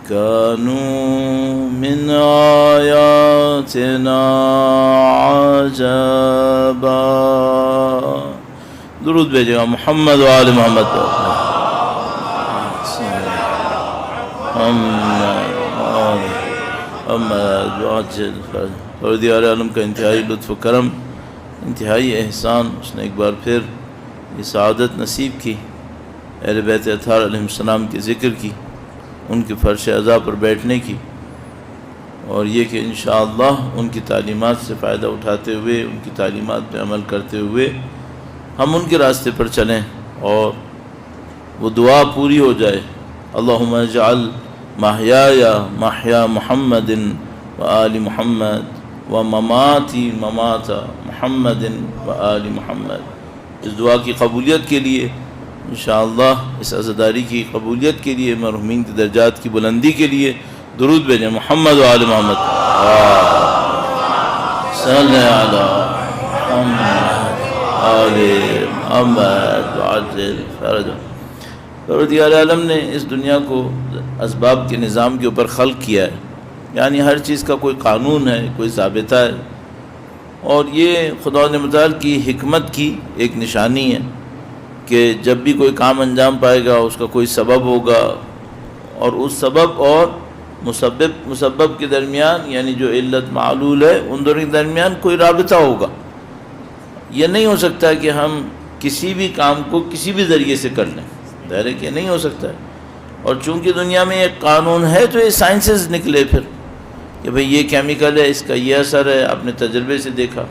كانوا من آياتنا عجبا. درود بھیجے گا محمد و آل محمد پر. پروردگار عالم کا انتہائی لطف و کرم، انتہائی احسان، اس نے ایک بار پھر یہ سعادت نصیب کی اہل بیت اطہار علیہ السلام کے ذکر کی، ان کے فرش عزا پر بیٹھنے کی، اور یہ کہ انشاءاللہ ان کی تعلیمات سے فائدہ اٹھاتے ہوئے، ان کی تعلیمات پہ عمل کرتے ہوئے ہم ان کے راستے پر چلیں اور وہ دعا پوری ہو جائے. اللہم اجعل محیای محیا محمد و آل محمد و مماتی ممات محمد و آل محمد. اس دعا کی قبولیت کے لیے انشاءاللہ، اس عزاداری کی قبولیت کے لیے، مرحومین کی درجات کی بلندی کے لیے درود بھیجیں محمد و آل محمد. صلی علی محمد آل محمد وعجل فرجہ. پروردگار عالم نے اس دنیا کو اسباب کے نظام کے اوپر خلق کیا ہے، یعنی ہر چیز کا کوئی قانون ہے، کوئی ضابطہ ہے، اور یہ خدا متعال کی حکمت کی ایک نشانی ہے کہ جب بھی کوئی کام انجام پائے گا اس کا کوئی سبب ہوگا، اور اس سبب اور مسبب کے درمیان، یعنی جو علت معلول ہے، ان دونوں کے درمیان کوئی رابطہ ہوگا. یہ نہیں ہو سکتا کہ ہم کسی بھی کام کو کسی بھی ذریعے سے کر لیں، ظاہر ہے کہ نہیں ہو سکتا ہے. اور چونکہ دنیا میں ایک قانون ہے تو یہ سائنسز نکلے پھر کہ بھئی یہ کیمیکل ہے، اس کا یہ اثر ہے، آپ نے تجربے سے دیکھا.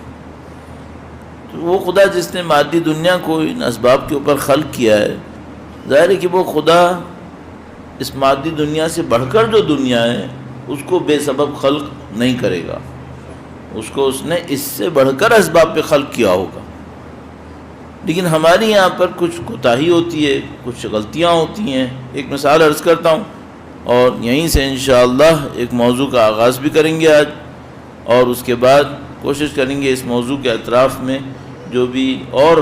تو وہ خدا جس نے مادی دنیا کو ان اسباب کے اوپر خلق کیا ہے، ظاہر ہے کہ وہ خدا اس مادی دنیا سے بڑھ کر جو دنیا ہے اس کو بے سبب خلق نہیں کرے گا، اس کو اس نے اس سے بڑھ کر اسباب پہ خلق کیا ہوگا. لیکن ہماری یہاں پر کچھ کوتاہی ہوتی ہے، کچھ غلطیاں ہوتی ہیں. ایک مثال عرض کرتا ہوں اور یہیں سے انشاءاللہ ایک موضوع کا آغاز بھی کریں گے آج، اور اس کے بعد کوشش کریں گے اس موضوع کے اطراف میں جو بھی اور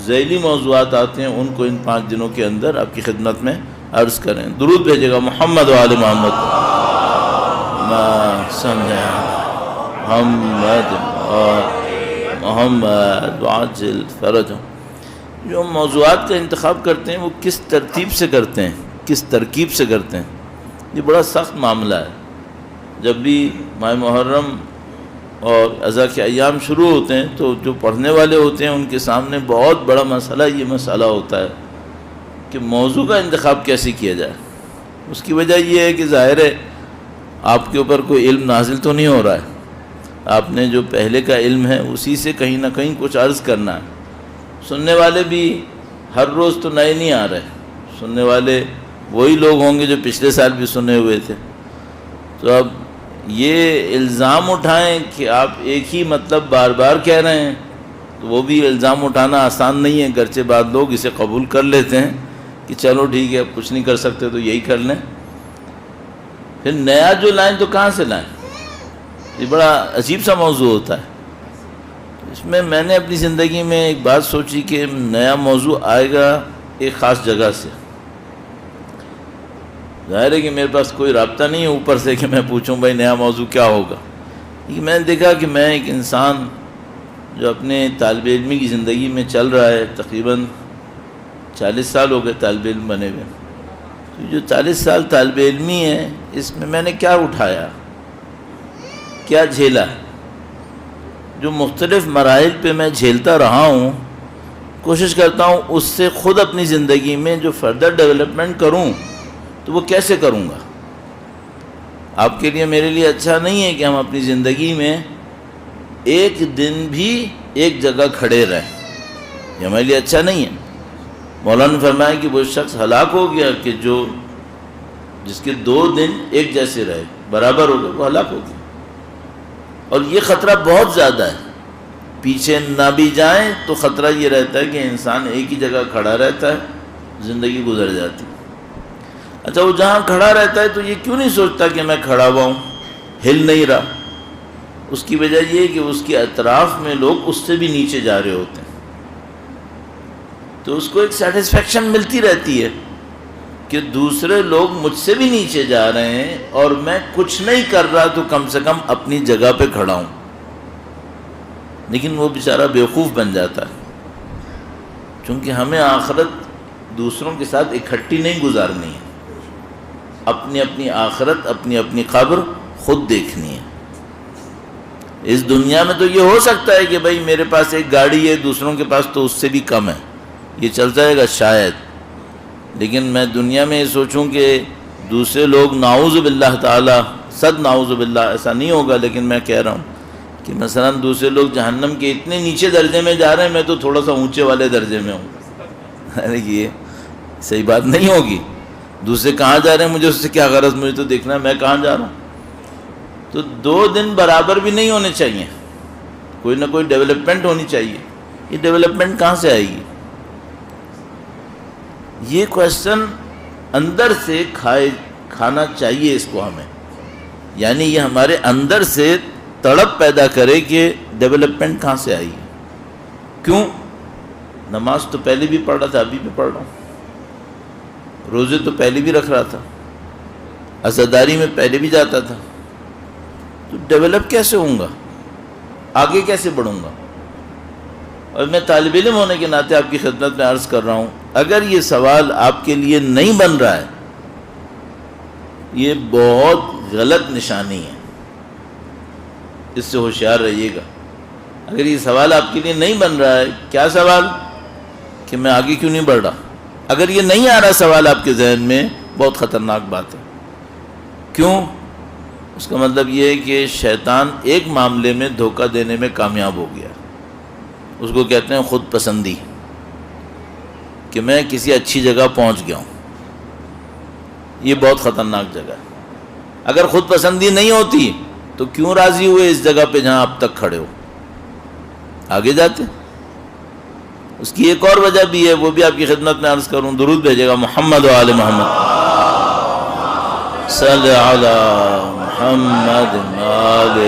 ذیلی موضوعات آتے ہیں ان کو ان 5 دنوں کے اندر آپ کی خدمت میں عرض کریں. درود بھیجے گا محمد و آل محمد. محمد محمد وعجل فرجہ. جو ہم موضوعات کا انتخاب کرتے ہیں وہ کس ترتیب سے کرتے ہیں، کس ترکیب سے کرتے ہیں، یہ بڑا سخت معاملہ ہے. جب بھی ماہ محرم اور عزا کے ایام شروع ہوتے ہیں تو جو پڑھنے والے ہوتے ہیں ان کے سامنے بہت بڑا مسئلہ یہ مسئلہ ہوتا ہے کہ موضوع کا انتخاب کیسے کیا جائے. اس کی وجہ یہ ہے کہ ظاہر ہے آپ کے اوپر کوئی علم نازل تو نہیں ہو رہا ہے، آپ نے جو پہلے کا علم ہے اسی سے کہیں نہ کہیں کچھ عرض کرنا ہے. سننے والے بھی ہر روز تو نئے نہیں آ رہے، سننے والے وہی لوگ ہوں گے جو پچھلے سال بھی سنے ہوئے تھے. تو اب یہ الزام اٹھائیں کہ آپ ایک ہی مطلب بار بار کہہ رہے ہیں تو وہ بھی الزام اٹھانا آسان نہیں ہے، گرچہ بعض لوگ اسے قبول کر لیتے ہیں کہ چلو ٹھیک ہے اب کچھ نہیں کر سکتے تو یہی کر لیں. پھر نیا جو لائیں تو کہاں سے لائیں؟ یہ بڑا عجیب سا موضوع ہوتا ہے. اس میں نے اپنی زندگی میں ایک بات سوچی کہ نیا موضوع آئے گا ایک خاص جگہ سے. ظاہر ہے کہ میرے پاس کوئی رابطہ نہیں ہے اوپر سے کہ میں پوچھوں بھائی نیا موضوع کیا ہوگا. لیکن میں نے دیکھا کہ میں ایک انسان جو اپنے طالب علمی کی زندگی میں چل رہا ہے، تقریباً 40 سال ہو گئے طالب علم بنے ہوئے. تو جو 40 سال طالب علمی ہے اس میں نے کیا اٹھایا، کیا جھیلا، جو مختلف مراحل پہ میں جھیلتا رہا ہوں، کوشش کرتا ہوں اس سے خود اپنی زندگی میں جو فردر ڈیولپمنٹ کروں تو وہ کیسے کروں گا. آپ کے لیے میرے لیے اچھا نہیں ہے کہ ہم اپنی زندگی میں ایک دن بھی ایک جگہ کھڑے رہیں، یہ ہمارے لیے اچھا نہیں ہے. مولانا نے فرمایا کہ وہ شخص ہلاک ہو گیا کہ جس کے 2 دن ایک جیسے رہے، برابر ہو گئے، وہ ہلاک ہو گیا. اور یہ خطرہ بہت زیادہ ہے، پیچھے نہ بھی جائیں تو خطرہ یہ رہتا ہے کہ انسان ایک ہی جگہ کھڑا رہتا ہے، زندگی گزر جاتی. اچھا وہ جہاں کھڑا رہتا ہے تو یہ کیوں نہیں سوچتا کہ میں کھڑا ہوا ہوں، ہل نہیں رہا؟ اس کی وجہ یہ ہے کہ اس کے اطراف میں لوگ اس سے بھی نیچے جا رہے ہوتے ہیں، تو اس کو ایک سیٹسفیکشن ملتی رہتی ہے کہ دوسرے لوگ مجھ سے بھی نیچے جا رہے ہیں اور میں کچھ نہیں کر رہا تو کم سے کم اپنی جگہ پہ کھڑا ہوں، لیکن وہ بیچارہ بیوقوف بن جاتا ہے، چونکہ ہمیں آخرت دوسروں کے ساتھ اکٹھی نہیں گزارنی ہے، اپنی اپنی آخرت، اپنی اپنی قبر خود دیکھنی ہے۔ اس دنیا میں تو یہ ہو سکتا ہے کہ بھائی میرے پاس ایک گاڑی ہے، دوسروں کے پاس تو اس سے بھی کم ہے، یہ چل جائے گا شاید، لیکن میں دنیا میں یہ سوچوں کہ دوسرے لوگ نعوذ باللہ تعالی، صد نعوذ باللہ، ایسا نہیں ہوگا، لیکن میں کہہ رہا ہوں کہ مثلا دوسرے لوگ جہنم کے اتنے نیچے درجے میں جا رہے ہیں، میں تو تھوڑا سا اونچے والے درجے میں ہوں، ارے یہ صحیح بات نہیں ہوگی۔ دوسرے کہاں جا رہے ہیں مجھے اس سے کیا غرض، مجھے تو دیکھنا ہے میں کہاں جا رہا ہوں۔ تو 2 دن برابر بھی نہیں ہونے چاہیے، کوئی نہ کوئی ڈیولپمنٹ ہونی چاہیے۔ یہ ڈیولپمنٹ کہاں سے آئے گی؟ یہ کویسچن اندر سے کھانا چاہیے اس کو ہمیں، یعنی یہ ہمارے اندر سے تڑپ پیدا کرے کہ ڈیولپمنٹ کہاں سے آئی ہے۔ کیوں؟ نماز تو پہلے بھی پڑھ رہا تھا، ابھی بھی پڑھ رہا ہوں، روزے تو پہلے بھی رکھ رہا تھا، عزاداری میں پہلے بھی جاتا تھا، تو ڈیولپ کیسے ہوں گا، آگے کیسے بڑھوں گا؟ اور میں طالب علم ہونے کے ناطے آپ کی خدمت میں عرض کر رہا ہوں، اگر یہ سوال آپ کے لیے نہیں بن رہا ہے، یہ بہت غلط نشانی ہے، اس سے ہوشیار رہیے گا۔ اگر یہ سوال آپ کے لیے نہیں بن رہا ہے، کیا سوال؟ کہ میں آگے کیوں نہیں بڑھ رہا؟ اگر یہ نہیں آ رہا سوال آپ کے ذہن میں، بہت خطرناک بات ہے۔ کیوں؟ اس کا مطلب یہ ہے کہ شیطان ایک معاملے میں دھوکہ دینے میں کامیاب ہو گیا، اس کو کہتے ہیں خود پسندی، کہ میں کسی اچھی جگہ پہنچ گیا ہوں۔ یہ بہت خطرناک جگہ ہے۔ اگر خود پسندی نہیں ہوتی تو کیوں راضی ہوئے اس جگہ پہ جہاں اب تک کھڑے ہو؟ آگے جاتے۔ اس کی ایک اور وجہ بھی ہے، وہ بھی آپ کی خدمت میں عرض کروں، درود بھیجے گا محمد و آل محمد، صلی علی محمد آل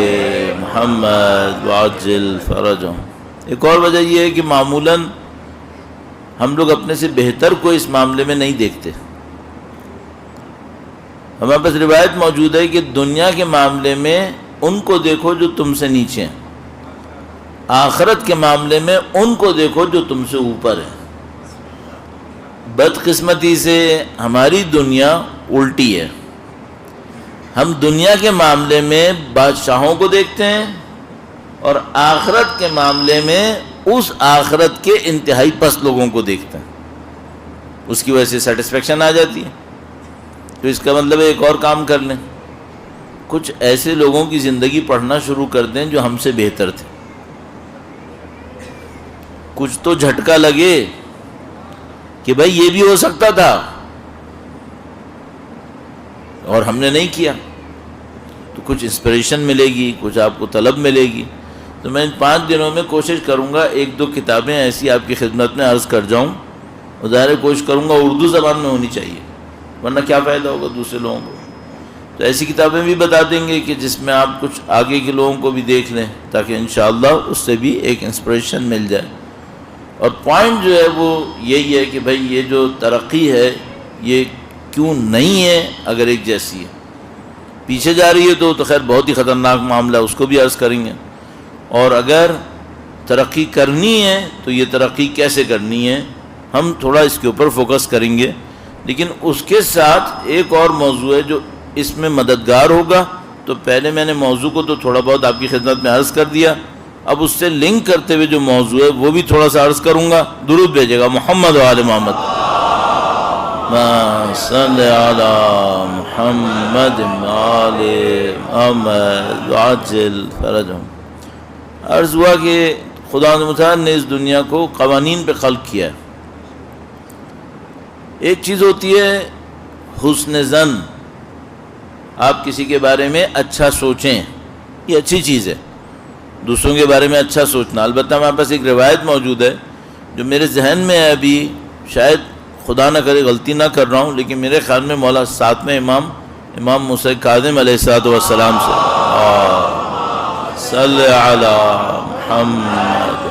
محمد وعجل فرجہم۔ ایک اور وجہ یہ ہے کہ معمولاً ہم لوگ اپنے سے بہتر کو اس معاملے میں نہیں دیکھتے۔ ہمارے پاس روایت موجود ہے کہ دنیا کے معاملے میں ان کو دیکھو جو تم سے نیچے ہیں، آخرت کے معاملے میں ان کو دیکھو جو تم سے اوپر ہے۔ بدقسمتی سے ہماری دنیا الٹی ہے، ہم دنیا کے معاملے میں بادشاہوں کو دیکھتے ہیں اور آخرت کے معاملے میں اس آخرت کے انتہائی پست لوگوں کو دیکھتے ہیں، اس کی وجہ سے سیٹسفیکشن آ جاتی ہے۔ تو اس کا مطلب ہے ایک اور کام کر لیں، کچھ ایسے لوگوں کی زندگی پڑھنا شروع کر دیں جو ہم سے بہتر تھے، کچھ تو جھٹکا لگے کہ بھائی یہ بھی ہو سکتا تھا اور ہم نے نہیں کیا، تو کچھ انسپریشن ملے گی، کچھ آپ کو طلب ملے گی۔ تو میں ان 5 دنوں میں کوشش کروں گا 1-2 کتابیں ایسی آپ کی خدمت میں عرض کر جاؤں، اور ظاہر کوشش کروں گا اردو زبان میں ہونی چاہیے، ورنہ کیا فائدہ ہوگا دوسرے لوگوں کو۔ تو ایسی کتابیں بھی بتا دیں گے کہ جس میں آپ کچھ آگے کے لوگوں کو بھی دیکھ لیں، تاکہ انشاءاللہ اس سے بھی ایک انسپریشن مل جائے۔ اور پوائنٹ جو ہے وہ یہی ہے کہ بھائی یہ جو ترقی ہے یہ کیوں نہیں ہے اگر ایک جیسی ہے، پیچھے جا رہی ہے تو خیر بہت ہی خطرناک معاملہ ہے، اس کو بھی عرض کریں گے۔ اور اگر ترقی کرنی ہے تو یہ ترقی کیسے کرنی ہے، ہم تھوڑا اس کے اوپر فوکس کریں گے، لیکن اس کے ساتھ ایک اور موضوع ہے جو اس میں مددگار ہوگا۔ تو پہلے میں نے موضوع کو تو تھوڑا بہت آپ کی خدمت میں عرض کر دیا، اب اس سے لنک کرتے ہوئے جو موضوع ہے وہ بھی تھوڑا سا عرض کروں گا۔ درود بھیجے گا محمد و آل محمد، صلی علی محمد آل محمد وعجل فرجہم۔ عرض ہوا کہ خدا متعال نے اس دنیا کو قوانین پہ خلق کیا ہے۔ ایک چیز ہوتی ہے حسن ظن، آپ کسی کے بارے میں اچھا سوچیں، یہ اچھی چیز ہے، دوسروں کے بارے میں اچھا سوچنا۔ البتہ ہمارے پاس ایک روایت موجود ہے جو میرے ذہن میں ہے، ابھی شاید خدا نہ کرے غلطی نہ کر رہا ہوں، لیکن میرے خیال میں مولا 7ویں امام موسیٰ کاظم علیہ السلام سے صلی علی محمد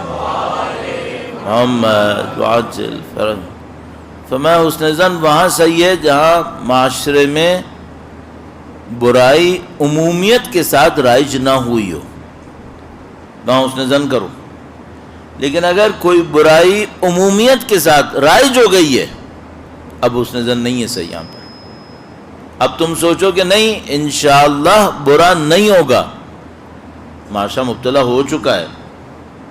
محمد وعجل فرمایا حسن زن وہاں صحیح ہے جہاں معاشرے میں برائی عمومیت کے ساتھ رائج نہ ہوئی ہو، وہاں حسن زن کرو. لیکن اگر کوئی برائی عمومیت کے ساتھ رائج ہو گئی ہے، اب حسن زن نہیں ہے صحیح یہاں پر. اب تم سوچو کہ نہیں انشاءاللہ برا نہیں ہوگا، معاشرہ مبتلا ہو چکا ہے،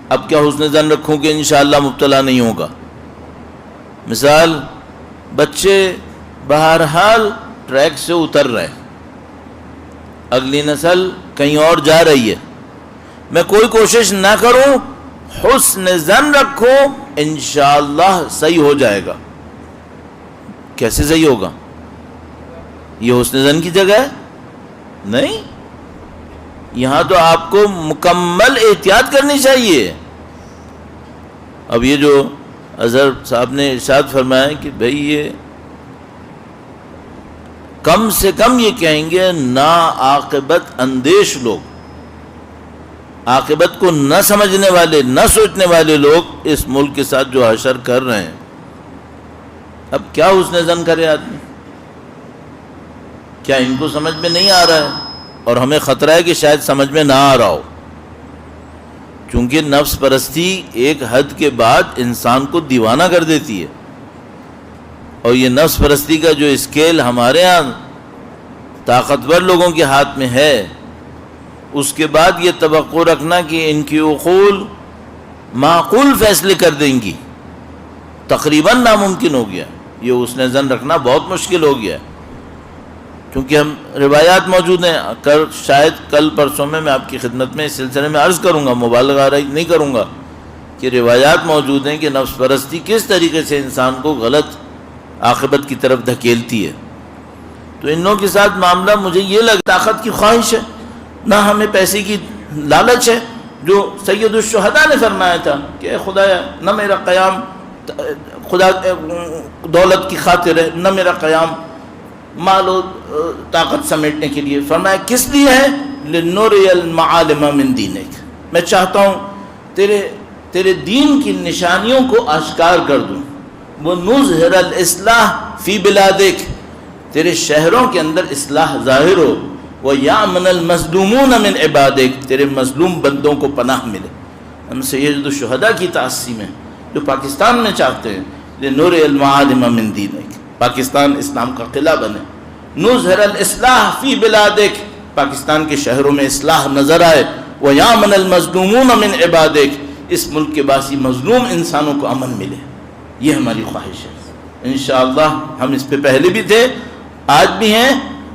اب کیا حسن زن رکھوں کہ انشاءاللہ مبتلا نہیں ہوگا. مثال، بچے بہرحال ٹریک سے اتر رہے ہیں، اگلی نسل کہیں اور جا رہی ہے، میں کوئی کوشش نہ کروں، حسن زن رکھو انشاءاللہ صحیح ہو جائے گا. کیسے صحیح ہوگا؟ یہ حسن زن کی جگہ ہے؟ نہیں، یہاں تو آپ کو مکمل احتیاط کرنی چاہیے. اب یہ جو اظہر صاحب نے ارشاد فرمایا کہ بھئی یہ کم سے کم یہ کہیں گے نا عاقبت اندیش لوگ، عاقبت کو نہ سمجھنے والے، نہ سوچنے والے لوگ اس ملک کے ساتھ جو حشر کر رہے ہیں. اب کیا حسن زن کرے آدمی؟ کیا ان کو سمجھ میں نہیں آ رہا ہے؟ اور ہمیں خطرہ ہے کہ شاید سمجھ میں نہ آ رہا ہو، کیونکہ نفس پرستی ایک حد کے بعد انسان کو دیوانہ کر دیتی ہے. اور یہ نفس پرستی کا جو اسکیل ہمارے ہاں طاقتور لوگوں کے ہاتھ میں ہے، اس کے بعد یہ توقع رکھنا کہ ان کی عقول معقول فیصلے کر دیں گی تقریباً ناممکن ہو گیا. یہ حسن زن رکھنا بہت مشکل ہو گیا ہے، کیونکہ ہم روایات موجود ہیں. شاید کل پرسوں میں آپ کی خدمت میں اس سلسلے میں عرض کروں گا، مبالغہ نہیں کروں گا، کہ روایات موجود ہیں کہ نفس پرستی کس طریقے سے انسان کو غلط عاقبت کی طرف دھکیلتی ہے. تو ان لوگوں کے ساتھ معاملہ مجھے یہ لگتا طاقت کی خواہش ہے، نہ ہمیں پیسے کی لالچ ہے، جو سید الشہداء نے فرمایا تھا کہ اے خدایا نہ میرا قیام خدا دولت کی خاطر ہے، نہ میرا قیام مال و طاقت سمیٹنے کے لیے. فرمایا کس لیے ہے؟ لِنُرِيَ الْمَعَالِمَ مِن دِينِكَ، میں چاہتا ہوں تیرے دین کی نشانیوں کو آشکار کر دوں. وَنُظْهِرَ الْإِصْلَاحَ فِي بِلَادِكَ، تیرے شہروں کے اندر اصلاح ظاہر ہو. وَيَعْمَنَ الْمَظْلُومُونَ مِنْ عِبَادِكَ، تیرے مظلوم بندوں کو پناہ ملے. ہم سید الشہداء کی تعصیب میں جو پاکستان میں چاہتے ہیں لِنُرِيَ الْمَعَالِمَ مِن دِينِكَ، پاکستان اسلام کا قلعہ بنے. نُظْهِرَ الْإِصْلَاحَ فِي بِلَادِكَ، پاکستان کے شہروں میں اصلاح نظر آئے. وَيَعْمَنَ الْمَظْلُومُونَ مِنْ عِبَادِكَ، اس ملک کے باسی مظلوم انسانوں کو امن ملے. یہ ہماری خواہش ہے. انشاءاللہ ہم اس پہ پہلے بھی تھے، آج بھی ہیں،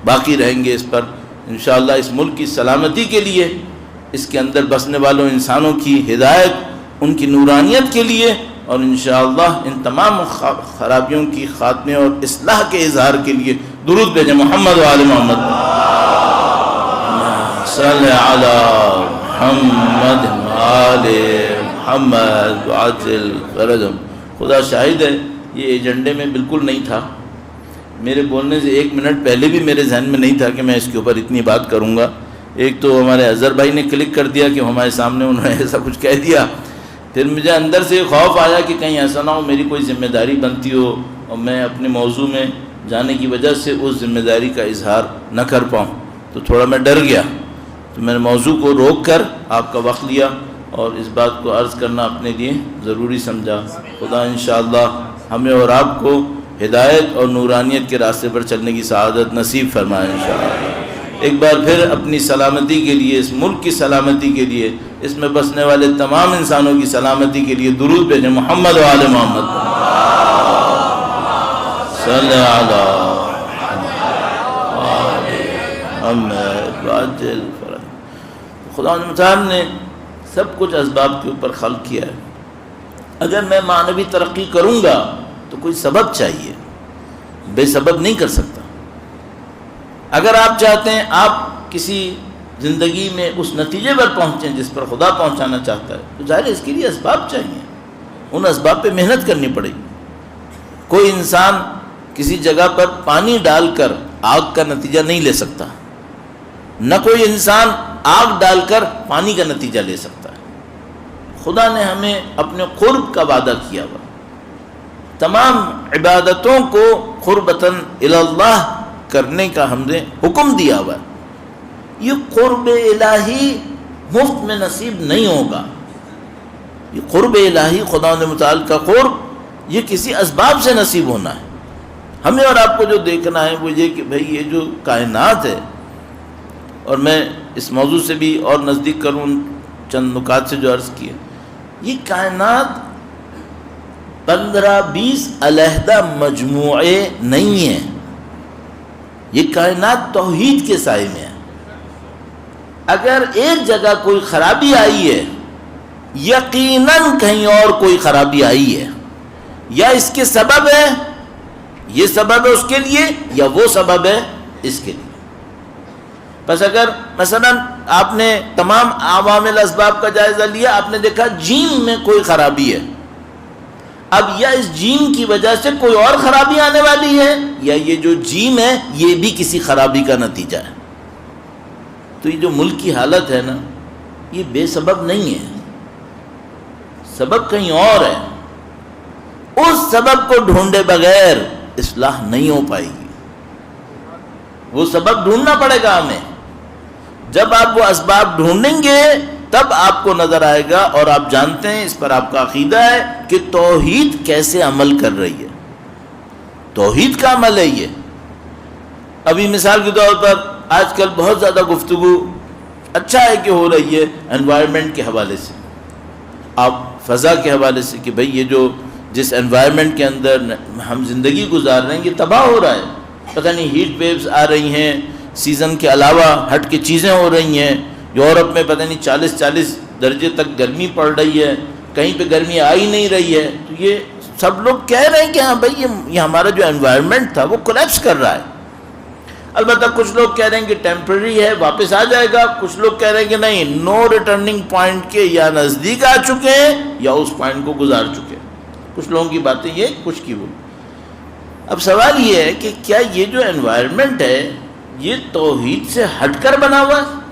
باقی رہیں گے اس پر انشاءاللہ. اس ملک کی سلامتی کے لیے، اس کے اندر بسنے والوں انسانوں کی ہدایت، ان کی نورانیت کے لیے، اور انشاءاللہ ان تمام خرابیوں کی خاتمے اور اصلاح کے اظہار کے لیے درود بھیجیں محمد و آل محمد. صلی علی محمد و آل محمد وعجل فرجهم. خدا شاہد ہے یہ ایجنڈے میں بالکل نہیں تھا. میرے بولنے سے 1 منٹ پہلے بھی میرے ذہن میں نہیں تھا کہ میں اس کے اوپر اتنی بات کروں گا. ایک تو ہمارے اظہر بھائی نے کلک کر دیا کہ ہمارے سامنے انہوں نے ایسا کچھ کہہ دیا. پھر مجھے اندر سے خوف آیا کہ کہیں ایسا نہ ہو میری کوئی ذمہ داری بنتی ہو اور میں اپنے موضوع میں جانے کی وجہ سے اس ذمہ داری کا اظہار نہ کر پاؤں. تو تھوڑا میں ڈر گیا، تو میں نے موضوع کو روک کر آپ کا وقت لیا اور اس بات کو عرض کرنا اپنے لیے ضروری سمجھا. خدا انشاءاللہ ہمیں اور آپ کو ہدایت اور نورانیت کے راستے پر چلنے کی سعادت نصیب فرمائے انشاءاللہ. ایک بار پھر اپنی سلامتی کے لیے، اس ملک کی سلامتی کے لیے، اس میں بسنے والے تمام انسانوں کی سلامتی کے لیے درود بھیجیں محمد و آل محمد. صلی علی محمد وعجل فرج. خدا متعال نے سب کچھ اسباب کے اوپر خلق کیا ہے. اگر میں معنوی ترقی کروں گا تو کوئی سبب چاہیے، بے سبب نہیں کر سکتا. اگر آپ چاہتے ہیں آپ کسی زندگی میں اس نتیجے پر پہنچیں جس پر خدا پہنچانا چاہتا ہے تو ظاہر ہے اس کے لیے اسباب چاہیے، ان اسباب پہ محنت کرنی پڑے گی. کوئی انسان کسی جگہ پر پانی ڈال کر آگ کا نتیجہ نہیں لے سکتا، نہ کوئی انسان آگ ڈال کر پانی کا نتیجہ لے سکتا ہے. خدا نے ہمیں اپنے قرب کا وعدہ کیا ہوا تمام عبادتوں کو قربتاً الی اللہ کرنے کا ہم نے حکم دیا ہوا ہے۔ یہ قرب الہی مفت میں نصیب نہیں ہوگا۔ یہ قرب الہی، خدا متعال کا قرب، یہ کسی اسباب سے نصیب ہونا ہے۔ ہمیں اور آپ کو جو دیکھنا ہے وہ یہ کہ بھئی یہ جو کائنات ہے، اور میں اس موضوع سے بھی اور نزدیک کروں چند نکات سے جو عرض کیے، یہ کائنات 15-20 علیحدہ مجموعے نہیں ہیں، یہ کائنات توحید کے سائے میں ہے۔ اگر ایک جگہ کوئی خرابی آئی ہے، یقیناً کہیں اور کوئی خرابی آئی ہے، یا اس کے سبب ہے، یہ سبب ہے اس کے لیے، یا وہ سبب ہے اس کے لیے۔ بس اگر مثلا آپ نے تمام عوامل اسباب کا جائزہ لیا، آپ نے دیکھا جین میں کوئی خرابی ہے، اب یا اس جین کی وجہ سے کوئی اور خرابی آنے والی ہے، یا یہ جو جین ہے یہ بھی کسی خرابی کا نتیجہ ہے۔ تو یہ جو ملک کی حالت ہے نا، یہ بے سبب نہیں ہے، سبب کہیں اور ہے۔ اس سبب کو ڈھونڈے بغیر اصلاح نہیں ہو پائے گی، وہ سبب ڈھونڈنا پڑے گا ہمیں۔ جب آپ وہ اسباب ڈھونڈیں گے تب آپ کو نظر آئے گا، اور آپ جانتے ہیں، اس پر آپ کا عقیدہ ہے کہ توحید کیسے عمل کر رہی ہے، توحید کا عمل ہے یہ۔ ابھی مثال کے طور پر آج کل بہت زیادہ گفتگو اچھا ہے کہ ہو رہی ہے انوائرمنٹ کے حوالے سے، آپ فضا کے حوالے سے، کہ بھئی یہ جو جس انوائرمنٹ کے اندر ہم زندگی گزار رہے ہیں یہ تباہ ہو رہا ہے، پتہ نہیں ہیٹ ویوز آ رہی ہیں، سیزن کے علاوہ ہٹ کے چیزیں ہو رہی ہیں، یورپ میں پتہ نہیں 40 درجے تک گرمی پڑ رہی ہے، کہیں پہ گرمی آ ہی نہیں رہی ہے۔ تو یہ سب لوگ کہہ رہے ہیں کہ ہاں بھئی یہ ہمارا جو انوائرمنٹ تھا وہ کولیپس کر رہا ہے۔ البتہ کچھ لوگ کہہ رہے ہیں کہ ٹیمپرری ہے، واپس آ جائے گا، کچھ لوگ کہہ رہے ہیں کہ نہیں، نو ریٹرننگ پوائنٹ کے یا نزدیک آ چکے ہیں یا اس پوائنٹ کو گزار چکے ہیں۔ کچھ لوگوں کی باتیں یہ، کچھ کی وہ۔ اب سوال یہ ہے کہ کیا یہ جو انوائرمنٹ ہے یہ توحید سے ہٹ کر بنا ہوا ہے؟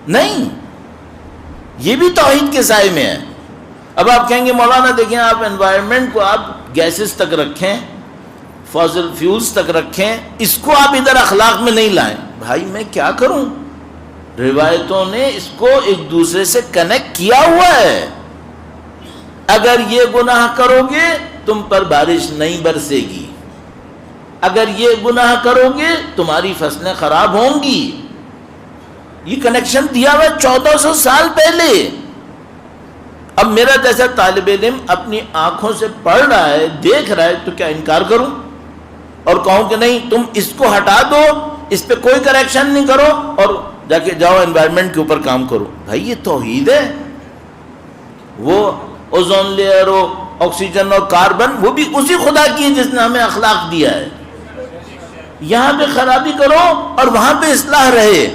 نہیں، یہ بھی توحید کے سائے میں ہے۔ اب آپ کہیں گے مولانا دیکھیں، آپ انوائرمنٹ کو آپ گیسز تک رکھیں، فوسل فیولز تک رکھیں، اس کو آپ ادھر اخلاق میں نہیں لائیں۔ بھائی میں کیا کروں، روایتوں نے اس کو ایک دوسرے سے کنیکٹ کیا ہوا ہے۔ اگر یہ گناہ کرو گے تم پر بارش نہیں برسے گی، اگر یہ گناہ کرو گے تمہاری فصلیں خراب ہوں گی۔ یہ کنیکشن دیا ہوا 1400 سال پہلے۔ اب میرا جیسا طالب علم اپنی آنکھوں سے پڑھ رہا ہے، دیکھ رہا ہے، تو کیا انکار کروں اور کہوں کہ نہیں تم اس کو ہٹا دو، اس پہ کوئی کریکشن نہیں کرو اور جا کے جاؤ انوائرمنٹ کے اوپر کام کرو؟ بھائی یہ توحید ہے۔ وہ اوزون لیئر ہو، آکسیجن اور کاربن، وہ بھی اسی خدا کی ہے جس نے ہمیں اخلاق دیا ہے۔ یہاں پہ خرابی کرو اور وہاں پہ اصلاح رہے،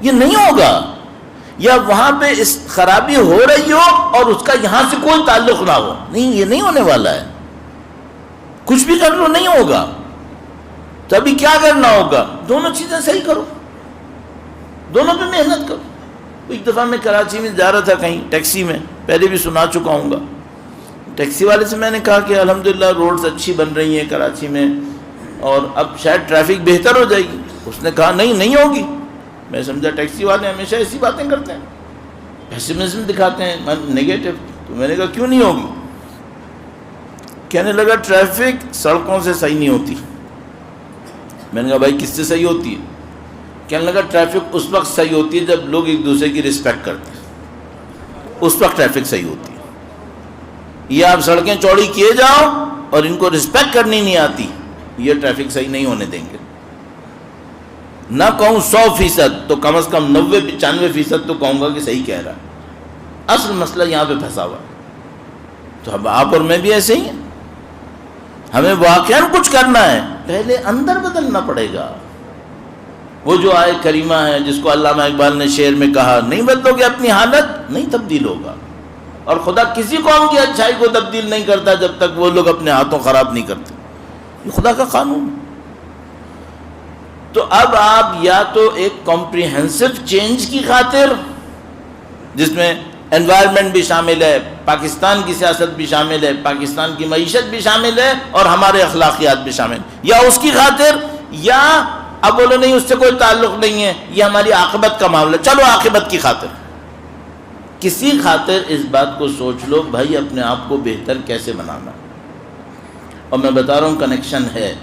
یہ نہیں ہوگا۔ یا وہاں پہ اس خرابی ہو رہی ہو اور اس کا یہاں سے کوئی تعلق نہ ہو، نہیں، یہ نہیں ہونے والا ہے۔ کچھ بھی کر لو نہیں ہوگا۔ تو ابھی کیا کرنا ہوگا؟ دونوں چیزیں صحیح کرو، دونوں پہ محنت کرو۔ ایک دفعہ میں کراچی میں جا رہا تھا کہیں ٹیکسی میں، پہلے بھی سنا چکا ہوں گا، ٹیکسی والے سے میں نے کہا کہ الحمدللہ روڈز اچھی بن رہی ہیں کراچی میں اور اب شاید ٹریفک بہتر ہو جائے گی۔ اس نے کہا نہیں ہوگی۔ میں سمجھا ٹیکسی والے ہمیشہ ایسی باتیں کرتے ہیں، پیسمزم دکھاتے ہیں، نیگیٹو۔ تو میں نے کہا کیوں نہیں ہوگی؟ کہنے لگا ٹریفک سڑکوں سے صحیح نہیں ہوتی۔ میں نے کہا بھائی کس سے صحیح ہوتی ہے؟ کہنے لگا ٹریفک اس وقت صحیح ہوتی ہے جب لوگ ایک دوسرے کی رسپیکٹ کرتے ہیں، اس وقت ٹریفک صحیح ہوتی ہے۔ یہ آپ سڑکیں چوڑی کیے جاؤ اور ان کو رسپیکٹ کرنی نہیں آتی، یہ ٹریفک صحیح نہیں ہونے دیں گے۔ نہ کہوں 100% تو کم از کم 90-95% تو کہوں گا کہ صحیح کہہ رہا ہے۔ اصل مسئلہ یہاں پہ پھنسا ہوا ہے۔ تو اب آپ اور میں بھی ایسے ہی ہیں، ہمیں واقعاً کچھ کرنا ہے، پہلے اندر بدلنا پڑے گا۔ وہ جو آئے کریمہ ہے جس کو علامہ اقبال نے شعر میں کہا، نہیں بدلو گے اپنی حالت نہیں تبدیل ہوگا۔ اور خدا کسی قوم کی اچھائی کو تبدیل نہیں کرتا جب تک وہ لوگ اپنے ہاتھوں خراب نہیں کرتے، یہ خدا کا قانون۔ تو اب آپ یا تو ایک کمپریہنسو چینج کی خاطر، جس میں انوائرمنٹ بھی شامل ہے، پاکستان کی سیاست بھی شامل ہے، پاکستان کی معیشت بھی شامل ہے، اور ہمارے اخلاقیات بھی شامل ہیں، یا اس کی خاطر، یا اب بولو نہیں اس سے کوئی تعلق نہیں ہے، یہ ہماری عاقبت کا معاملہ، چلو عاقبت کی خاطر، کسی خاطر اس بات کو سوچ لو بھائی اپنے آپ کو بہتر کیسے بنانا۔ اور میں بتا رہا ہوں کنیکشن ہے،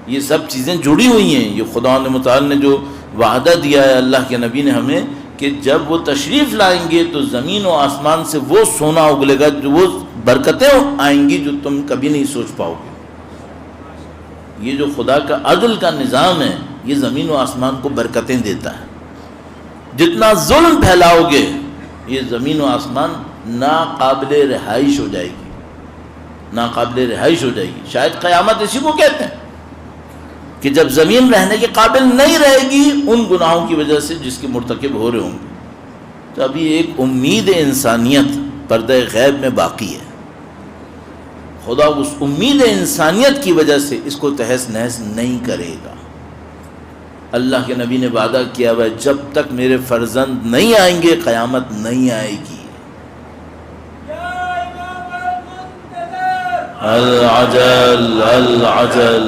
یہ سب چیزیں جڑی ہوئی ہیں، یہ خدا متعال نے جو وعدہ دیا ہے اللہ کے نبی نے ہمیں کہ جب وہ تشریف لائیں گے تو زمین و آسمان سے وہ سونا اگلے گا، جو وہ برکتیں آئیں گی جو تم کبھی نہیں سوچ پاؤ گے۔ یہ جو خدا کا عدل کا نظام ہے یہ زمین و آسمان کو برکتیں دیتا ہے۔ جتنا ظلم پھیلاؤ گے یہ زمین و آسمان ناقابل رہائش ہو جائے گی، ناقابل رہائش ہو جائے گی۔ شاید قیامت اسی کو کہتے ہیں کہ جب زمین رہنے کے قابل نہیں رہے گی ان گناہوں کی وجہ سے جس کے مرتکب ہو رہے ہوں گے۔ تو ابھی ایک امید انسانیت پردہ غیب میں باقی ہے، خدا اس امید انسانیت کی وجہ سے اس کو تہس نہس نہیں کرے گا۔ اللہ کے نبی نے وعدہ کیا ہوا ہے جب تک میرے فرزند نہیں آئیں گے قیامت نہیں آئے گی۔ العجل العجل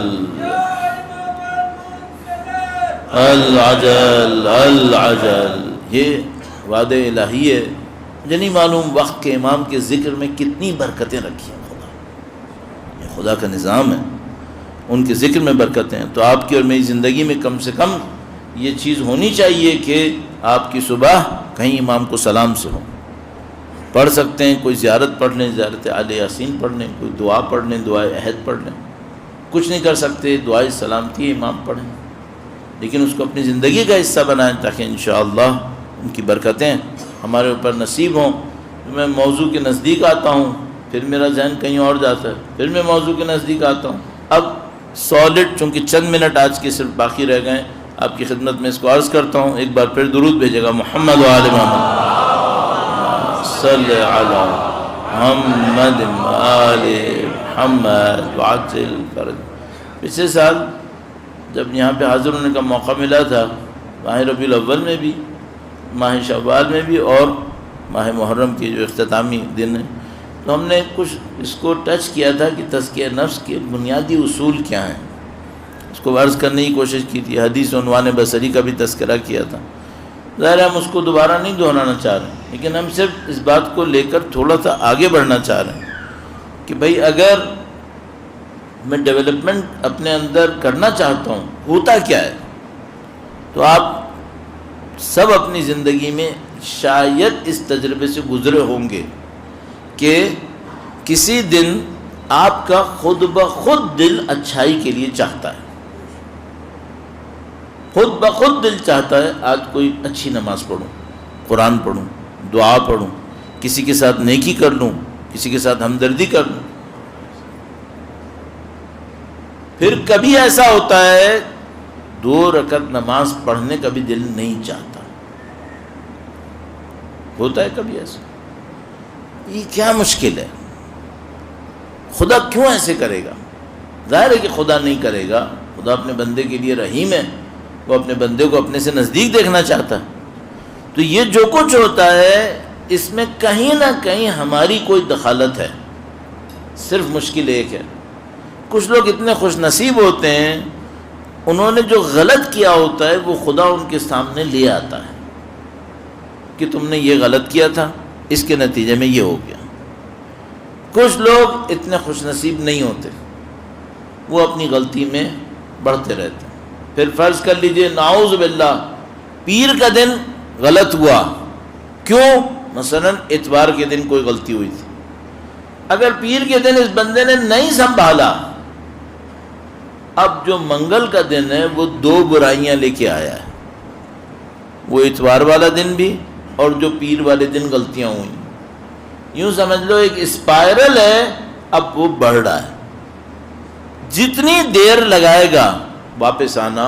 العجل العجل، یہ وعدہ الہی ہے۔ نہیں معلوم وقت کے امام کے ذکر میں کتنی برکتیں رکھی ہیں، یہ خدا کا نظام ہے، ان کے ذکر میں برکتیں ہیں۔ تو آپ کی اور میری زندگی میں کم سے کم یہ چیز ہونی چاہیے کہ آپ کی صبح کہیں امام کو سلام سے ہو، پڑھ سکتے ہیں، کوئی زیارت پڑھ لیں، زیارت آل یاسین پڑھ لیں، کوئی دعا پڑھ لیں، دعائے عہد پڑھ لیں، کچھ نہیں کر سکتے دعائے سلامتی امام پڑھیں، لیکن اس کو اپنی زندگی کا حصہ بنائیں تاکہ انشاءاللہ ان کی برکتیں ہمارے اوپر نصیب ہوں۔ میں موضوع کے نزدیک آتا ہوں پھر میرا ذہن کہیں اور جاتا ہے، پھر میں موضوع کے نزدیک آتا ہوں۔ اب سالڈ چونکہ چند منٹ آج کے صرف باقی رہ گئے، آپ کی خدمت میں اس کو عرض کرتا ہوں، ایک بار پھر درود بھیجے گا محمد و آل محمد، صلی علی محمد آل محمد وعجل فرج۔ پچھلے سال جب یہاں پہ حاضر ہونے کا موقع ملا تھا، ماہ ربیع الاول میں بھی، ماہ شوال میں بھی، اور ماہ محرم کے جو اختتامی دن ہے، تو ہم نے کچھ اس کو ٹچ کیا تھا کہ تزکیہ نفس کے بنیادی اصول کیا ہیں، اس کو عرض کرنے کی کوشش کی تھی۔ حدیث عنوان بصری کا بھی تذکرہ کیا تھا، ظاہر ہم اس کو دوبارہ نہیں دہرانا چاہ رہے ہیں، لیکن ہم صرف اس بات کو لے کر تھوڑا سا آگے بڑھنا چاہ رہے ہیں کہ بھئی اگر میں ڈیولپمنٹ اپنے اندر کرنا چاہتا ہوں ہوتا کیا ہے، تو آپ سب اپنی زندگی میں شاید اس تجربے سے گزرے ہوں گے کہ کسی دن آپ کا خود بخود دل اچھائی کے لیے چاہتا ہے، خود بخود دل چاہتا ہے آج کوئی اچھی نماز پڑھوں، قرآن پڑھوں، دعا پڑھوں، کسی کے ساتھ نیکی کر لوں، کسی کے ساتھ ہمدردی کر لوں۔ پھر کبھی ایسا ہوتا ہے 2 رکعت نماز پڑھنے کا بھی دل نہیں چاہتا، ہوتا ہے کبھی ایسا۔ یہ کیا مشکل ہے؟ خدا کیوں ایسے کرے گا؟ ظاہر ہے کہ خدا نہیں کرے گا، خدا اپنے بندے کے لیے رحیم ہے، وہ اپنے بندے کو اپنے سے نزدیک دیکھنا چاہتا ہے۔ تو یہ جو کچھ ہوتا ہے اس میں کہیں نہ کہیں ہماری کوئی دخالت ہے، صرف مشکل ایک ہے، کچھ لوگ اتنے خوش نصیب ہوتے ہیں انہوں نے جو غلط کیا ہوتا ہے وہ خدا ان کے سامنے لے آتا ہے کہ تم نے یہ غلط کیا تھا، اس کے نتیجے میں یہ ہو گیا۔ کچھ لوگ اتنے خوش نصیب نہیں ہوتے، وہ اپنی غلطی میں بڑھتے رہتے ہیں۔ پھر فرض کر لیجئے نعوذ باللہ پیر کا دن غلط ہوا، کیوں؟ مثلا اتوار کے دن کوئی غلطی ہوئی تھی، اگر پیر کے دن اس بندے نے نہیں سنبھالا، اب جو منگل کا دن ہے وہ 2 برائیاں لے کے آیا ہے، وہ اتوار والا دن بھی اور جو پیر والے دن غلطیاں ہوئیں، یوں سمجھ لو ایک اسپائرل ہے، اب وہ بڑھ رہا ہے، جتنی دیر لگائے گا واپس آنا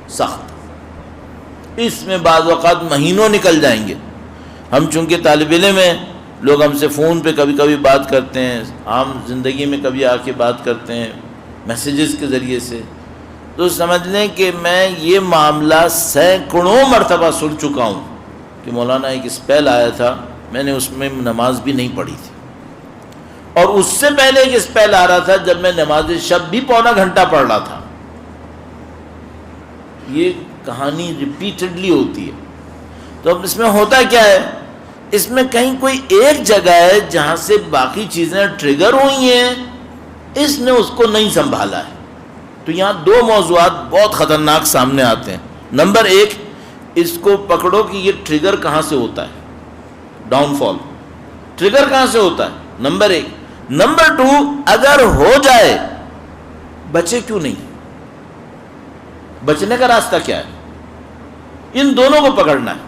سخت، اس میں بعض اوقات مہینوں نکل جائیں گے۔ ہم چونکہ طالب علم ہیں، لوگ ہم سے فون پہ کبھی کبھی بات کرتے ہیں، عام زندگی میں کبھی آ کے بات کرتے ہیں میسیجز کے ذریعے سے، تو سمجھ لیں کہ میں یہ معاملہ سینکڑوں مرتبہ سن چکا ہوں کہ مولانا ایک اسپیل آیا تھا میں نے اس میں نماز بھی نہیں پڑھی تھی، اور اس سے پہلے ایک اسپیل آ رہا تھا جب میں نماز شب بھی پونا گھنٹہ پڑھ رہا تھا۔ یہ کہانی ریپیٹڈلی ہوتی ہے۔ تو اب اس میں ہوتا کیا ہے، اس میں کہیں کوئی ایک جگہ ہے جہاں سے باقی چیزیں ٹریگر ہوئی ہیں، اس نے اس کو نہیں سنبھالا ہے۔ تو یہاں دو موضوعات بہت خطرناک سامنے آتے ہیں۔ نمبر ایک، اس کو پکڑو کہ یہ ٹریگر کہاں سے ہوتا ہے، ڈاؤن فال ٹریگر کہاں سے ہوتا ہے، نمبر ایک۔ نمبر ٹو، اگر ہو جائے بچے کیوں نہیں، بچنے کا راستہ کیا ہے، ان دونوں کو پکڑنا ہے۔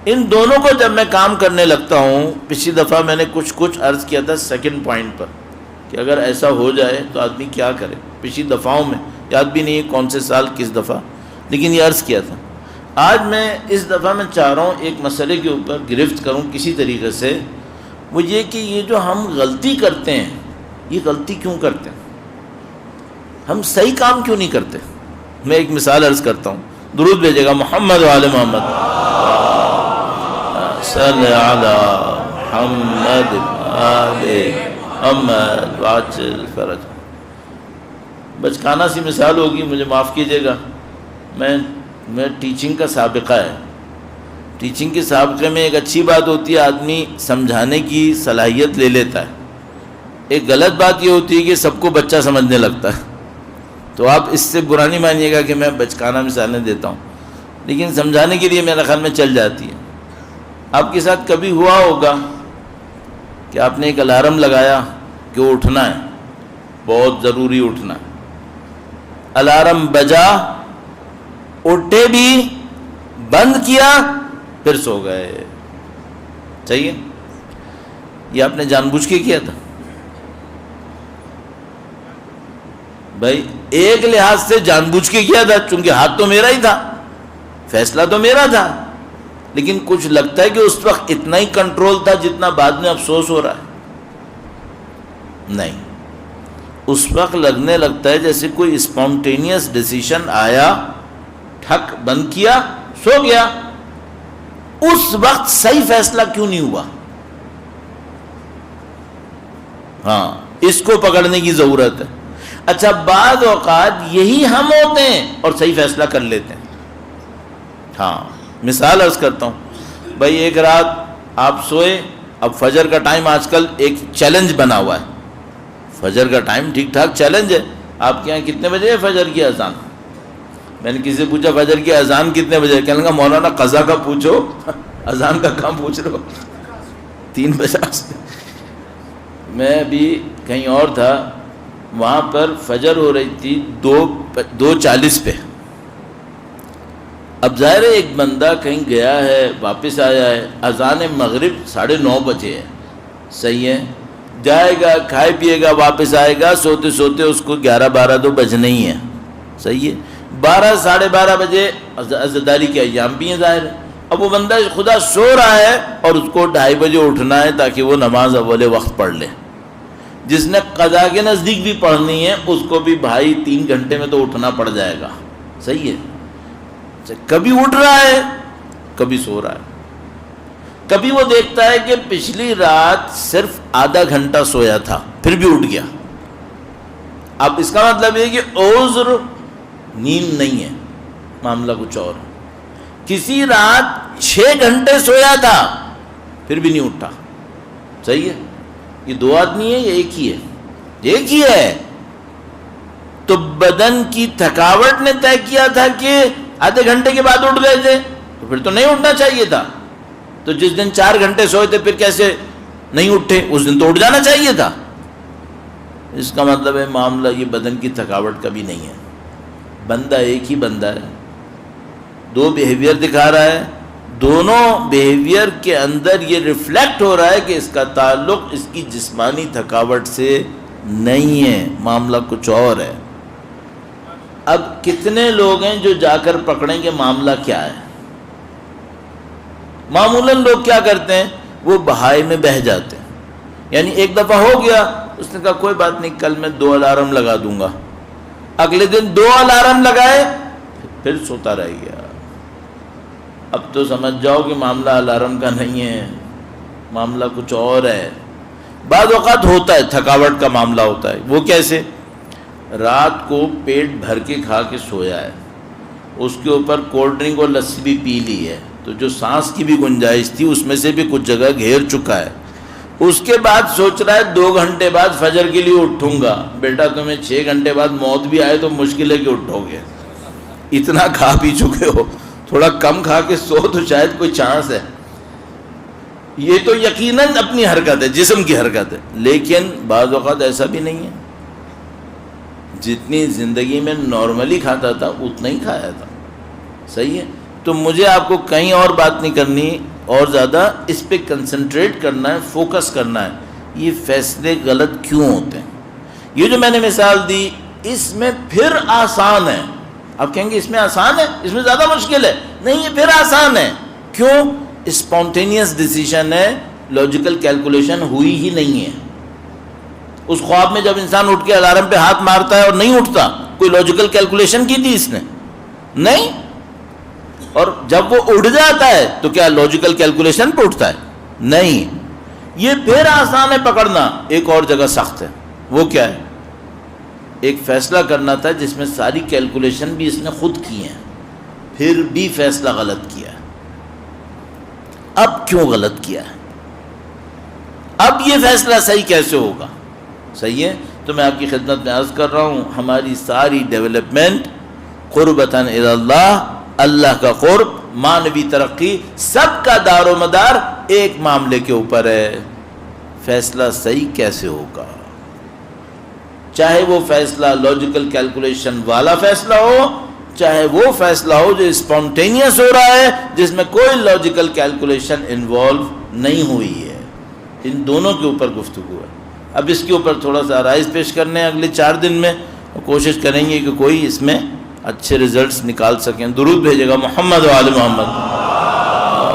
ان دونوں کو جب میں کام کرنے لگتا ہوں، پچھلی دفعہ میں نے کچھ عرض کیا تھا سیکنڈ پوائنٹ پر کہ اگر ایسا ہو جائے تو آدمی کیا کرے، پچھلی دفعوں میں یاد بھی نہیں ہے کون سے سال کس دفعہ، لیکن یہ عرض کیا تھا۔ آج میں اس دفعہ میں چاہ رہا ہوں ایک مسئلے کے اوپر گرفت کروں کسی طریقے سے، وہ یہ کہ یہ جو ہم غلطی کرتے ہیں، یہ غلطی کیوں کرتے ہیں، ہم صحیح کام کیوں نہیں کرتے۔ میں ایک مثال عرض کرتا ہوں، درود بھیجے گا محمد وآل محمد، صلی علی محمد آل محمد واجل فرج۔ بچکانہ سی مثال ہوگی، مجھے معاف کیجیے گا، میں ٹیچنگ کا سابقہ ہے۔ ٹیچنگ کے سابقے میں ایک اچھی بات ہوتی ہے، آدمی سمجھانے کی صلاحیت لے لیتا ہے۔ ایک غلط بات یہ ہوتی ہے کہ سب کو بچہ سمجھنے لگتا ہے۔ تو آپ اس سے برا نہیں مانیے گا کہ میں بچکانہ مثالیں دیتا ہوں، لیکن سمجھانے کے لیے میرے خیال میں چل جاتی ہے۔ آپ کے ساتھ کبھی ہوا ہوگا کہ آپ نے ایک الارم لگایا کہ اٹھنا ہے، بہت ضروری اٹھنا ہے، الارم بجا، اٹھے بھی، بند کیا، پھر سو گئے۔ صحیح ہے؟ یہ آپ نے جان بوجھ کے کیا تھا؟ بھائی ایک لحاظ سے جان بوجھ کے کیا تھا، چونکہ ہاتھ تو میرا ہی تھا، فیصلہ تو میرا تھا، لیکن کچھ لگتا ہے کہ اس وقت اتنا ہی کنٹرول تھا جتنا بعد میں افسوس ہو رہا ہے۔ نہیں، اس وقت لگنے لگتا ہے جیسے کوئی اسپونٹینیس ڈیسیشن آیا، ٹھک بند کیا، سو گیا۔ اس وقت صحیح فیصلہ کیوں نہیں ہوا؟ ہاں، اس کو پکڑنے کی ضرورت ہے۔ اچھا، بعض اوقات یہی ہم ہوتے ہیں اور صحیح فیصلہ کر لیتے ہیں۔ ہاں، مثال عرض کرتا ہوں، بھائی ایک رات آپ سوئے، اب فجر کا ٹائم آج کل ایک چیلنج بنا ہوا ہے، فجر کا ٹائم ٹھیک ٹھاک چیلنج ہے۔ آپ کے یہاں کتنے بجے ہے فجر کی اذان؟ میں نے کسی سے پوچھا فجر کی اذان کتنے بجے، کہنے لگا مولانا قضا کا پوچھو، اذان کا کام پوچھ رہے ہو، 3:50۔ میں ابھی کہیں اور تھا، وہاں پر فجر ہو رہی تھی 2:40 پہ۔ اب ظاہر ہے ایک بندہ کہیں گیا ہے، واپس آیا ہے، اذان مغرب 9:30 بجے ہے، صحیح ہے، جائے گا، کھائے پیے گا، واپس آئے گا، سوتے سوتے اس کو 11-12 تو بجنے ہی ہے، صحیح ہے، 12 ساڑھے 12 بجے عزاداری کے ایام بھی ہیں ظاہر ہے۔ اب وہ بندہ خدا سو رہا ہے اور اس کو 2:30 بجے اٹھنا ہے تاکہ وہ نماز اول وقت پڑھ لے۔ جس نے قضا کے نزدیک بھی پڑھنی ہے اس کو بھی بھائی 3 گھنٹے میں تو اٹھنا پڑ جائے گا، صحیح ہے۔ کبھی اٹھ رہا ہے، کبھی سو رہا ہے، کبھی وہ دیکھتا ہے کہ پچھلی رات صرف آدھا گھنٹہ سویا تھا پھر بھی اٹھ گیا۔ اب اس کا مطلب یہ کہ عذر نیند نہیں ہے، معاملہ کچھ اور ہے۔ کسی رات 6 گھنٹے سویا تھا پھر بھی نہیں اٹھا، صحیح ہے۔ یہ 2 آدمی ہے یا ایک ہی ہے؟ ایک ہی ہے۔ تو بدن کی تھکاوٹ نے طے کیا تھا کہ آدھے گھنٹے کے بعد اٹھ گئے تھے، تو پھر تو نہیں اٹھنا چاہیے تھا۔ تو جس دن 4 گھنٹے سوئے تھے پھر کیسے نہیں اٹھے؟ اس دن تو اٹھ جانا چاہیے تھا۔ اس کا مطلب ہے معاملہ یہ بدن کی تھکاوٹ کا بھی نہیں ہے، بندہ ایک ہی بندہ ہے، 2 بیہیویئر دکھا رہا ہے، دونوں بیہیویئر کے اندر یہ ریفلیکٹ ہو رہا ہے کہ اس کا تعلق اس کی جسمانی تھکاوٹ سے نہیں ہے، معاملہ کچھ اور ہے۔ اب کتنے لوگ ہیں جو جا کر پکڑیں گے معاملہ کیا ہے؟ معمولاً لوگ کیا کرتے ہیں، وہ بہائے میں بہہ جاتے ہیں، یعنی ایک دفعہ ہو گیا، اس نے کہا کوئی بات نہیں، کل میں 2 الارم لگا دوں گا، اگلے دن 2 الارم لگائے، پھر سوتا رہ گیا۔ اب تو سمجھ جاؤ کہ معاملہ الارم کا نہیں ہے، معاملہ کچھ اور ہے. بعض اوقات ہوتا ہے تھکاوٹ کا معاملہ ہوتا ہے. وہ کیسے؟ رات کو پیٹ بھر کے کھا کے سویا ہے, اس کے اوپر کولڈ ڈرنک اور لسی بھی پی لی ہے, تو جو سانس کی بھی گنجائش تھی اس میں سے بھی کچھ جگہ گھیر چکا ہے. اس کے بعد سوچ رہا ہے 2 گھنٹے بعد فجر کے لیے اٹھوں گا. بیٹا تمہیں 6 گھنٹے بعد موت بھی آئے تو مشکل ہے کہ اٹھو گے, اتنا کھا پی چکے ہو. تھوڑا کم کھا کے سو تو شاید کوئی چانس ہے. یہ تو یقیناً اپنی حرکت ہے, جسم کی حرکت ہے. لیکن بعض اوقات ایسا بھی نہیں ہے, جتنی زندگی میں نارملی کھاتا تھا اتنا ہی کھایا تھا. صحیح ہے. تو مجھے آپ کو کہیں اور بات نہیں کرنی, اور زیادہ اس پہ کنسنٹریٹ کرنا ہے, فوکس کرنا ہے. یہ فیصلے غلط کیوں ہوتے ہیں؟ یہ جو میں نے مثال دی اس میں پھر آسان ہے. آپ کہیں گے اس میں آسان ہے, اس میں زیادہ مشکل ہے. نہیں, یہ پھر آسان ہے. کیوں؟ اسپونٹینیس ڈیسیژن ہے, لاجیکل کیلکولیشن ہوئی ہی نہیں ہے. اس خواب میں جب انسان اٹھ کے الارم پہ ہاتھ مارتا ہے اور نہیں اٹھتا, کوئی لاجیکل کیلکولیشن کی تھی اس نے؟ نہیں. اور جب وہ اٹھ جاتا ہے تو کیا لاجیکل کیلکولیشن پہ اٹھتا ہے؟ نہیں. یہ پھر آسان ہے پکڑنا, ایک اور جگہ سخت ہے. وہ کیا ہے؟ ایک فیصلہ کرنا تھا جس میں ساری کیلکولیشن بھی اس نے خود کی ہیں, پھر بھی فیصلہ غلط کیا ہے. اب کیوں غلط کیا ہے؟ اب یہ فیصلہ صحیح کیسے ہوگا؟ صحیح ہے. تو میں آپ کی خدمت میں عرض کر رہا ہوں, ہماری ساری ڈیولپمنٹ قربتاً الی اللہ, اللہ کا قرب, مانوی ترقی, سب کا دار و مدار ایک معاملے کے اوپر ہے. فیصلہ صحیح کیسے ہوگا؟ چاہے وہ فیصلہ لاجیکل کیلکولیشن والا فیصلہ ہو, چاہے وہ فیصلہ ہو جو اسپونٹینیس ہو رہا ہے, جس میں کوئی لاجیکل کیلکولیشن انوالو نہیں ہوئی ہے. ان دونوں کے اوپر گفتگو ہے. اب اس کے اوپر تھوڑا سا آرائز پیش کرنے ہیں اگلے 4 دن میں, کوشش کریں گے کہ کوئی اس میں اچھے ریزلٹس نکال سکیں. درود بھیجے گا محمد و آل محمد.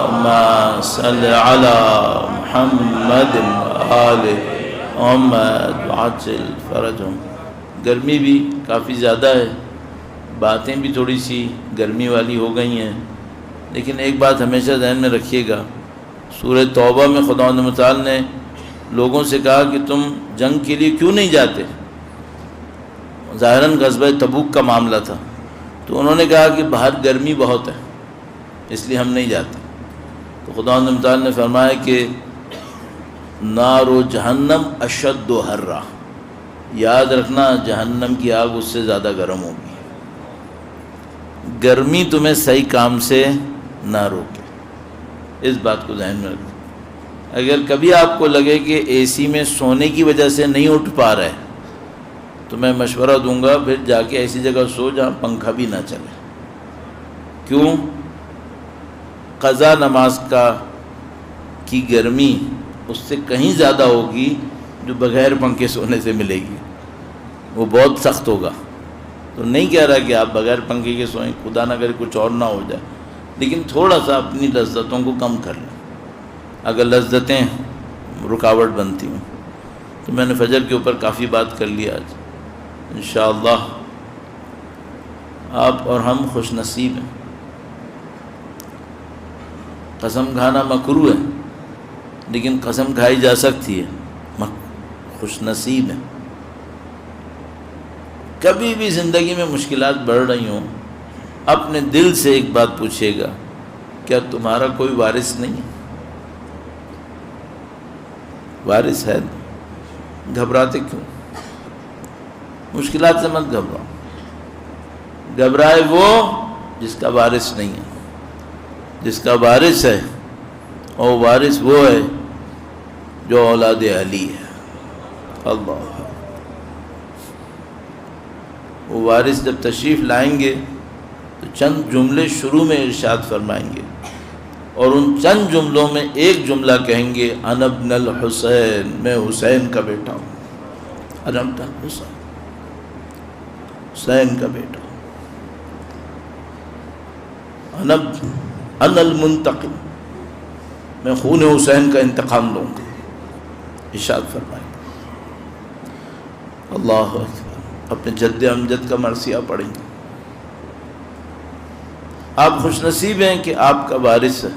اللہم صلی علی محمد و آل محمد وعجل فرجہم. گرمی بھی کافی زیادہ ہے, باتیں بھی تھوڑی سی گرمی والی ہو گئی ہیں, لیکن ایک بات ہمیشہ ذہن میں رکھیے گا, سورہ توبہ میں خداوند متعال نے لوگوں سے کہا کہ تم جنگ کے لیے کیوں نہیں جاتے. ظاہراً غزوہ تبوک کا معاملہ تھا, تو انہوں نے کہا کہ باہر گرمی بہت ہے اس لیے ہم نہیں جاتے. تو خداوند متعال نے فرمایا کہ نار و جہنم اشد و حرہ, یاد رکھنا جہنم کی آگ اس سے زیادہ گرم ہوگی. گرمی تمہیں صحیح کام سے نہ روکے, اس بات کو ذہن میں رکھیں. اگر کبھی آپ کو لگے کہ اے سی میں سونے کی وجہ سے نہیں اٹھ پا رہے, تو میں مشورہ دوں گا پھر جا کے ایسی جگہ سو جہاں پنکھا بھی نہ چلے. کیوں؟ قضا نماز کی گرمی اس سے کہیں زیادہ ہوگی جو بغیر پنکھے سونے سے ملے گی, وہ بہت سخت ہوگا. تو نہیں کہہ رہا کہ آپ بغیر پنکھے کے سوئیں, خدا نہ کرے کچھ اور نہ ہو جائے, لیکن تھوڑا سا اپنی لذتوں کو کم کر لیں. اگر لذتیں رکاوٹ بنتی ہوں, تو میں نے فجر کے اوپر کافی بات کر لی آج. انشاءاللہ آپ اور ہم خوش نصیب ہیں. قسم کھانا مکروہ ہے, لیکن قسم کھائی جا سکتی ہے. خوش نصیب ہیں. کبھی بھی زندگی میں مشکلات بڑھ رہی ہوں, اپنے دل سے ایک بات پوچھیے گا, کیا تمہارا کوئی وارث نہیں ہے؟ وارث ہے. گھبراتے کیوں؟ مشکلات سے مت گھبراؤ. گھبرائے وہ جس کا وارث نہیں ہے. جس کا وارث ہے, اور وارث وہ ہے جو اولاد علی ہے. اللہ, وہ وارث جب تشریف لائیں گے تو چند جملے شروع میں ارشاد فرمائیں گے, اور ان چند جملوں میں ایک جملہ کہیں گے, انا ابن الحسین, میں حسین کا بیٹا ہوں. انا ابن الحسین, حسین کا بیٹا ہوں. انا المنتقم, میں خون حسین کا انتقام لوں گا. ارشاد فرمائیں. اللہ اکبر. اپنے جد امجد کا مرثیہ پڑھیں گے. آپ خوش نصیب ہیں کہ آپ کا وارث ہے.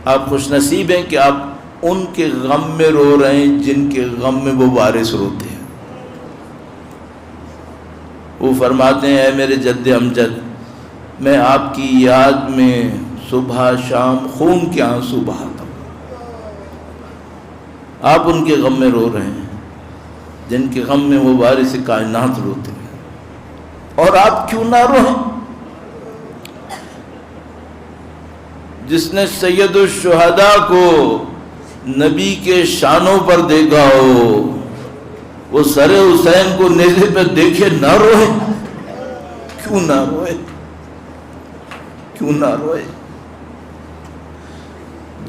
آپ خوش نصیب ہیں کہ آپ ان کے غم میں رو رہے ہیں جن کے غم میں وہ وارث روتے ہیں۔ وہ فرماتے ہیں اے میرے جد امجد، میں آپ کی یاد میں صبح شام خون کے آنسو بہاتا ہوں۔ آپ ان کے غم میں رو رہے ہیں جن کے غم میں وہ وارث کائنات روتے ہیں، اور آپ کیوں نہ روئیں؟ جس نے سید الشہداء کو نبی کے شانوں پر دیکھا ہو، وہ سر حسین کو نیزے پہ دیکھے نہ روئے؟ کیوں نہ روئے؟ کیوں نہ روئے؟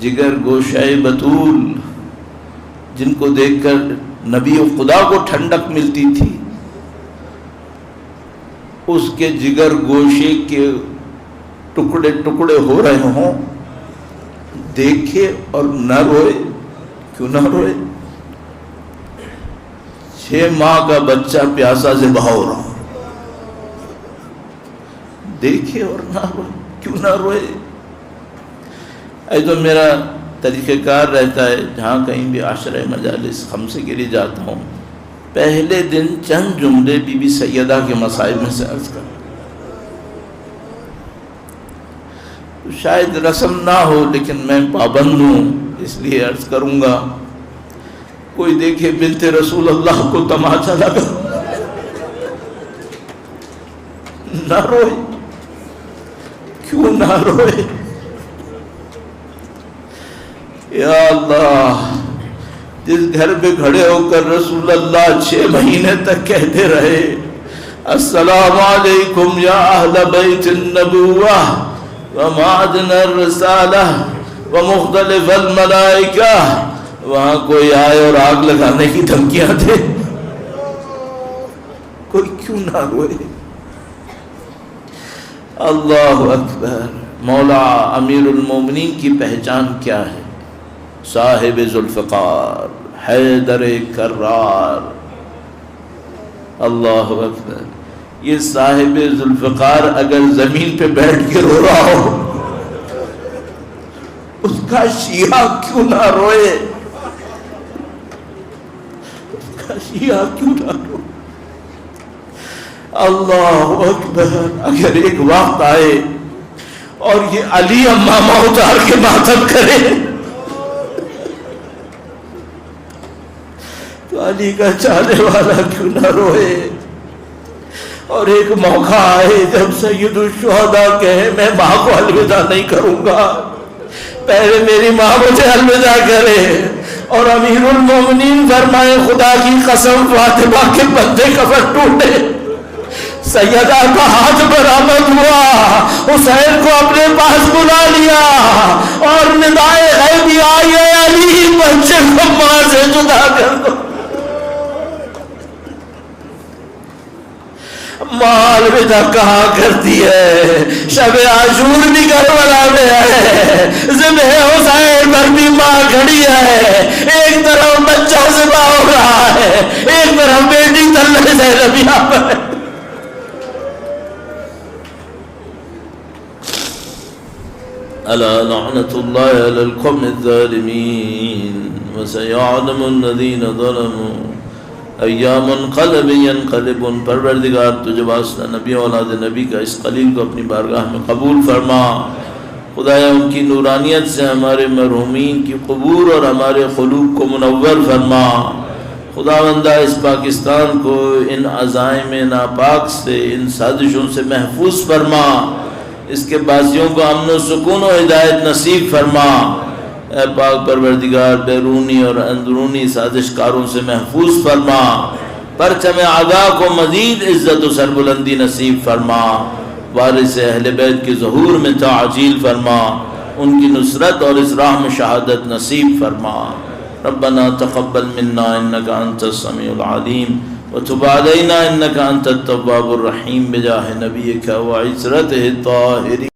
جگر گوشہ بطول جن کو دیکھ کر نبی خدا کو ٹھنڈک ملتی تھی، اس کے جگر گوشے کے ٹکڑے ٹکڑے ہو رہے ہوں، دیکھے اور نہ روئے؟ کیوں نہ روئے؟ 6 ماہ کا بچہ پیاسا سے بہو رہا ہوں، دیکھے اور نہ روئے؟ کیوں نہ روئے؟ تو میرا طریقہ کار رہتا ہے، جہاں کہیں بھی عاشرہ مجالس خمسے کے لیے جاتا ہوں، پہلے دن چند جملے بی بی سیدہ کے مصائب میں سے عرض کرتا ہوں۔ شاید رسم نہ ہو لیکن میں پابند ہوں، اس لیے عرض کروں گا۔ کوئی دیکھے بنت رسول اللہ کو تماشا لگا، نہ روئے؟ کیوں نہ روئے؟ یا اللہ، جس گھر پہ کھڑے ہو کر رسول اللہ 6 مہینے تک کہتے رہے السلام علیکم یا اہل بیت النبوہ ومعدن الرسالہ ومختلف الملائکہ، وہاں کوئی آئے اور آگ لگانے کی دھمکیاں دے، کوئی کیوں نہ روئے؟ اللہ اکبر۔ مولا امیر المومنین کی پہچان کیا ہے؟ صاحب ذوالفقار، حیدر کرار۔ اللہ اکبر۔ یہ صاحب ذوالفقار اگر زمین پہ بیٹھ کے رو رہا ہو، اس کا شیعہ کیوں نہ روئے؟ اس کا شیعہ کیوں نہ روئے؟ اللہ اکبر۔ اگر ایک وقت آئے اور یہ علی امامہ اتار کے ماتم کرے تو علی کا چاہنے والا کیوں نہ روئے؟ اور ایک موقع آئے جب سید الشہداء کہے میں ماں کو الوداع نہیں کروں گا، پہلے میری ماں مجھے الوداع کرے، اور امیر المومنین فرمائے خدا کی قسم فاطمہ کے بندے کفن ٹوٹے، سیدہ کا ہاتھ برآمد ہوا، حسین کو اپنے پاس بلا لیا اور ندائے غیبی آئی ہے علی بچے کو ماں سے جدا کر دو۔ ماں الوداع کہاں کرتی ہے؟ شب عاشور بھی کربلا میں ہے، ذبح حسین پر بھی ماں کھڑی ہے، ایک طرف بچہ ذبح ہو رہا ہے، ایک طرف بیٹی تلے سے ربیہ پر۔ الا لعنت اللہ علی القوم الظالمین وسیعلم الذین ظلموا ای منقلب ینقلب۔ پروردگار تجھے واسطہ نبی اولاد نبی کا اس قلیل کو اپنی بارگاہ میں قبول فرما۔ خدایا ان کی نورانیت سے ہمارے مرحومین کی قبور اور ہمارے قلوب کو منور فرما۔ خداوندہ اس پاکستان کو ان عزائم ناپاک سے، ان سازشوں سے محفوظ فرما، اس کے بازیوں کو امن و سکون و ہدایت نصیب فرما۔ اے پاک پروردگار بیرونی اور اندرونی سازش کاروں سے محفوظ فرما، پرچم اعداء کو مزید عزت و سربلندی نصیب فرما، وارث اہل بیت کے ظہور میں تعجیل فرما، ان کی نصرت اور اس راہ میں شہادت نصیب فرما۔ ربنا تقبل منا انك انت السميع العليم وتب علينا انك انت التواب الرحيم بجاه نبيك وعزرته الطاهرين۔